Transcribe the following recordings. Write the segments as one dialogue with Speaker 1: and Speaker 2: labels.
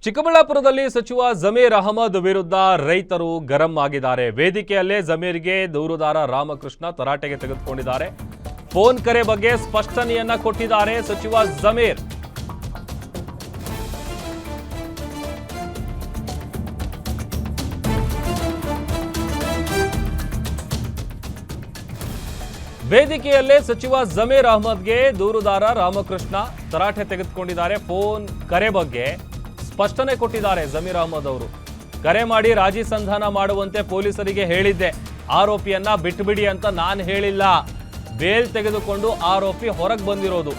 Speaker 1: ಚಿಕ್ಕಬಳ್ಳಾಪುರದಲ್ಲಿ ಸಚಿವ ಜಮೀರ್ ಅಹಮದ್ ವಿರುದ್ಧ ರೈತರು ಗರಂ ಆಗಿದ್ದಾರೆ. ವೇದಿಕೆಯಲ್ಲೇ ಜಮೀರ್ಗೆ ದೂರುದಾರ ರಾಮಕೃಷ್ಣ ತರಾಟೆಗೆ ತೆಗೆದುಕೊಂಡಿದ್ದಾರೆ. ಫೋನ್ ಕರೆ ಬಗ್ಗೆ ಸ್ಪಷ್ಟನೆಯನ್ನ ಕೊಟ್ಟಿದ್ದಾರೆ ಸಚಿವ ಜಮೀರ್. ವೇದಿಕೆಯಲ್ಲೇ ಸಚಿವ ಜಮೀರ್ ಅಹಮದ್ಗೆ ದೂರುದಾರ ರಾಮಕೃಷ್ಣ ತರಾಟೆ ತೆಗೆದುಕೊಂಡಿದ್ದಾರೆ. ಫೋನ್ ಕರೆ ಬಗ್ಗೆ ಸ್ಪಷ್ಟನೆ ಕೊಟ್ಟಿದ್ದಾರೆ ಜಮೀರ್ ಅಹಮದ್ ಅವರು. ಕರೆ ಮಾಡಿ ರಾಜಿ ಸಂಧಾನ ಮಾಡುವಂತೆ ಪೊಲೀಸರಿಗೆ ಹೇಳಿದ್ದೆ. ಆರೋಪಿಯನ್ನ ಬಿಟ್ಟುಬಿಡಿ ಅಂತ ನಾನು ಹೇಳಿಲ್ಲ. ಬೇಲ್ ತೆಗೆದುಕೊಂಡು ಆರೋಪಿ ಹೊರಗೆ ಬಂದಿರೋದು.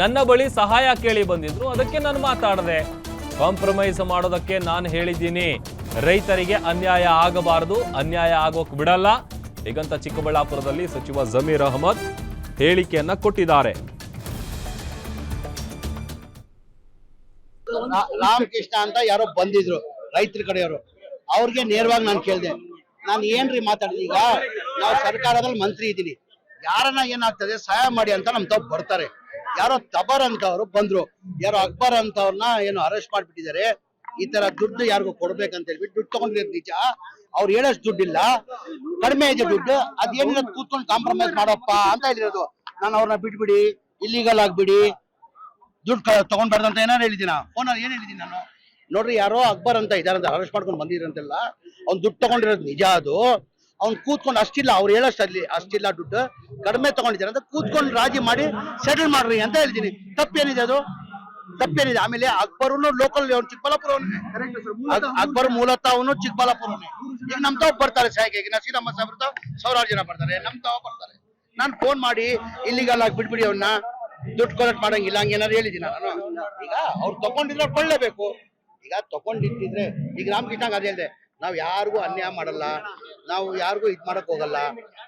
Speaker 1: ನನ್ನ ಬಳಿ ಸಹಾಯ ಕೇಳಿ ಬಂದಿದ್ರು, ಅದಕ್ಕೆ ನಾನು ಮಾತಾಡದೆ. ಕಾಂಪ್ರಮೈಸ್ ಮಾಡೋದಕ್ಕೆ ನಾನು ಹೇಳಿದ್ದೀನಿ. ರೈತರಿಗೆ ಅನ್ಯಾಯ ಆಗಬಾರದು, ಅನ್ಯಾಯ ಆಗೋಕ್ ಬಿಡಲ್ಲ ಹೀಗಂತ ಚಿಕ್ಕಬಳ್ಳಾಪುರದಲ್ಲಿ ಸಚಿವ ಜಮೀರ್ ಅಹಮದ್ ಹೇಳಿಕೆಯನ್ನ ಕೊಟ್ಟಿದ್ದಾರೆ.
Speaker 2: ರಾಮಕೃಷ್ಣ ಅಂತ ಯಾರೋ ಬಂದಿದ್ರು ರೈತರ ಕಡೆಯವರು, ಅವ್ರಿಗೆ ನೇರವಾಗಿ ನಾನು ಕೇಳಿದೆ, ನಾನು ಏನ್ರಿ ಮಾತಾಡಿದೆ? ಈಗ ನಾವು ಸರ್ಕಾರದಲ್ಲಿ ಮಂತ್ರಿ ಇದ್ದೀನಿ, ಯಾರನ್ನ ಏನಾಗ್ತದೆ ಸಹಾಯ ಮಾಡಿ ಅಂತ ನಮ್ ತಾವ್ ಬರ್ತಾರೆ. ಯಾರೋ ತಬರ್ ಅಂತವ್ರು ಬಂದ್ರು, ಯಾರೋ ಅಕ್ಬರ್ ಅಂತವ್ರನ್ನ ಏನು ಅರೆಸ್ಟ್ ಮಾಡ್ಬಿಟ್ಟಿದ್ದಾರೆ. ಈ ತರ ದುಡ್ಡು ಯಾರಿಗೂ ಕೊಡ್ಬೇಕಂತ ಹೇಳ್ಬಿಟ್ಟು ದುಡ್ಡು ತಗೊಂಡಿರೋದು ನಿಜ. ಅವ್ರು ಹೇಳೋಷ್ಟು ದುಡ್ಡಿಲ್ಲ, ಕಡಿಮೆ ಇದೆ ದುಡ್ಡು. ಅದೇನಿಲ್ಲ ಕೂತ್ಕೊಂಡು ಕಾಂಪ್ರಮೈಸ್ ಮಾಡಪ್ಪ ಅಂತ ಹೇಳಿರೋದು. ನಾನು ಅವ್ರನ್ನ ಬಿಟ್ಬಿಡಿ, ಇಲ್ಲಿಗಲ್ ಆಗ್ಬಿಡಿ, ದುಡ್ಡು ತಗೊಂಡ್ಬಾರ್ದು ಅಂತ ಏನಾರು ಹೇಳಿದ್ದೀನ? ಫೋನಲ್ಲಿ ಏನ್ ಹೇಳಿದ್ದೀನಿ ನಾನು? ನೋಡ್ರಿ, ಯಾರೋ ಅಕ್ಬರ್ ಅಂತ ಇದಾರಂತ ಅರೆಸ್ಟ್ ಮಾಡ್ಕೊಂಡು ಬಂದಿರಂತೆಲ್ಲ, ಅವ್ನು ದುಡ್ಡು ತಗೊಂಡಿರೋದು ನಿಜ. ಅದು ಅವ್ನು ಕೂತ್ಕೊಂಡು ಅಷ್ಟಿಲ್ಲ, ಅವ್ರು ಹೇಳೋಷ್ಟು ಅಲ್ಲಿ ಅಷ್ಟಿಲ್ಲ, ದುಡ್ಡು ಕಡಿಮೆ ತಗೊಂಡಿದ್ದಾರೆ ಅಂತ ಕೂತ್ಕೊಂಡು ರಾಜಿ ಮಾಡಿ ಸೆಟಲ್ ಮಾಡ್ರಿ ಅಂತ ಹೇಳ್ತೀನಿ. ತಪ್ಪೇನಿದೆ? ಅದು ತಪ್ಪೇನಿದೆ? ಆಮೇಲೆ ಅಕ್ಬರ್ನು ಲೋಕಲ್ ಚಿಕ್ಕಬಳ್ಳಾಪುರ, ಅಕ್ಬರ್ ಮೂಲತಃ ಅವನು ಚಿಕ್ಕಬಳ್ಳಾಪುರನೇ. ಈಗ ನಮ್ ತಾವ್ ಬರ್ತಾರೆ ಸಹಾಯಕ್ಕೆ. ಈಗ ನಸೀರಮ್ಮ ಸಾಹೇಬ್ರ ಸಾವಿರಾರು ಜನ ಬರ್ತಾರೆ, ನಮ್ ತಾವ್ ಬರ್ತಾರೆ. ನಾನು ಫೋನ್ ಮಾಡಿ ಇಲ್ಲಿಗಲ್ಲ ಬಿಟ್ಬಿಡಿ, ಅವನ್ನ ದುಡ್ಡು ಕಲೆಕ್ಟ್ ಮಾಡಂಗಿಲ್ಲ ಹಂಗೇನಾರು ಹೇಳಿದ್ದೀನಿ ನಾನು. ಈಗ ಅವ್ರು ತಗೊಂಡಿದ್ರೆ ಕೊಳ್ಳೇಬೇಕು. ಈಗ ತಗೊಂಡಿಟ್ಟಿದ್ರೆ, ಈಗ ರಾಮಕೃಷ್ಣ ಅದೇ ಹೇಳಿದೆ, ನಾವ್ ಯಾರಿಗೂ ಅನ್ಯಾಯ ಮಾಡಲ್ಲ, ನಾವು ಯಾರಿಗೂ ಇದ್ ಮಾಡಕ್ ಹೋಗಲ್ಲ.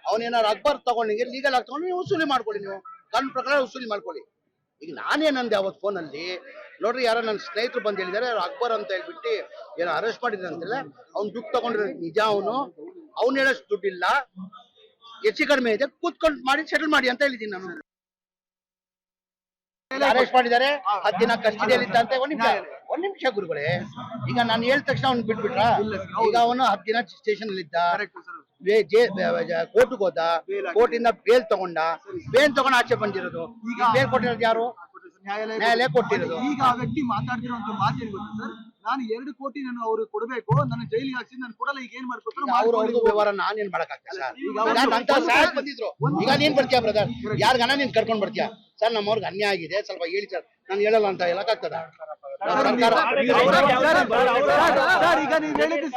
Speaker 2: ಅವನೇನಾರು ಅಕ್ಬರ್ ತಗೊಂಡಿಗೆ ಲೀಗಲ್ ಆಗಿ ತಗೊಂಡು ನೀವು ವಸೂಲಿ ಮಾಡ್ಕೊಳ್ಳಿ, ನೀವು ಕಾನೂನು ಪ್ರಕಾರ ವಸೂಲಿ ಮಾಡ್ಕೊಳ್ಳಿ. ಈಗ ನಾನೇನಂದೆ ಅವತ್ತು ಫೋನಲ್ಲಿ, ನೋಡ್ರಿ ಯಾರೋ ನನ್ನ ಸ್ನೇಹಿತರು ಬಂದು ಹೇಳಿದ್ದಾರೆ, ಅಕ್ಬರ್ ಅಂತ ಹೇಳ್ಬಿಟ್ಟು ಏನೋ ಅರೆಸ್ಟ್ ಮಾಡಿದ್ರೆ ಅಂತೆಲ್ಲ. ಅವ್ನು ದುಡ್ಡು ತಗೊಂಡಿರೋ ನಿಜ. ಅವ್ನು ಹೇಳೋಷ್ಟು ದುಡ್ಡಿಲ್ಲ, ಹೆಚ್ಚು ಕಡಿಮೆ ಇದೆ, ಕೂತ್ಕೊಂಡು ಮಾಡಿ ಸೆಟಲ್ ಮಾಡಿ ಅಂತ ಹೇಳಿದ್ದೀನಿ ನಾನು. ಅರೆಸ್ಟ್ ಮಾಡಿದ್ದಾರೆ, 10 ದಿನ ಕಸ್ಟಡಿಯಲ್ಲಿ ಇದ್ದಂತೆ. ಒಂದ್ ನಿಮಿಷ ಗುರುಗಳೇ, ಈಗ ನಾನು ಹೇಳಿದ ತಕ್ಷಣ ಅವ್ನು ಬಿಟ್ಬಿಟ್ರ? ಈಗ ಅವನು 10 ದಿನ ಸ್ಟೇಷನ್ ಅಲ್ಲಿ ಇದ್ದ, ಕೋರ್ಟ್ಗೆ ಹೋದ, ಕೋರ್ಟ್ ಇಂದ ಬೇಲ್ ತಗೊಂಡ, ಬೇಲ್ ತಗೊಂಡು ಆಚೆ ಬಂದಿರೋದು. ಈಗ ಬೇಲ್ ಕೊಟ್ಟಿರೋದು ಯಾರು? ನ್ಯಾಯಾಲಯ ಕೊಟ್ಟಿರೋದು.
Speaker 3: ಈಗ ಆ ವ್ಯಕ್ತಿ ಮಾತಾಡ್ತಿರೋಂತ ಮಾತೇನು ಗೊತ್ತಾ ಸರ್? ನಾನು 2 ಕೋಟಿ ನಾನು ಅವ್ರಿಗೆ ಕೊಡ್ಬೇಕು, ನನ್ನ ಜೈಲಿಗೆ ಹಾಕ್ಸಿ, ನಾನು ಕೊಡಲ್ಲ. ಈಗ ಏನ್ ಮಾಡ್ಬೇಕು?
Speaker 2: ಅವ್ರವ್ರಿಗೂ ವ್ಯವಹಾರ ನಾನೇನ್ ಮಾಡಕ್ಕಾಗ್ತದೆ ಸರ್? ಬಂದಿದ್ರು, ಈಗ ನೀನ್ ಬರ್ತೀಯ ಬ್ರದರ್, ಯಾರ್ಗನ ನೀನ್ ಕರ್ಕೊಂಡ್ ಬರ್ತೀಯ? ಸರ್ ನಮ್ಮವ್ರಿಗೆ ಅನ್ಯಾಯ ಆಗಿದೆ, ಸ್ವಲ್ಪ ಹೇಳಿ ಸರ್. ನಾನು ಹೇಳಲ್ಲ ಅಂತ ಹೇಳಕ್ಕಾಗ್ತದ? ಸರ್ಕಾರ
Speaker 3: ಈಗ ನೀವು ಹೇಳಿದ್ದು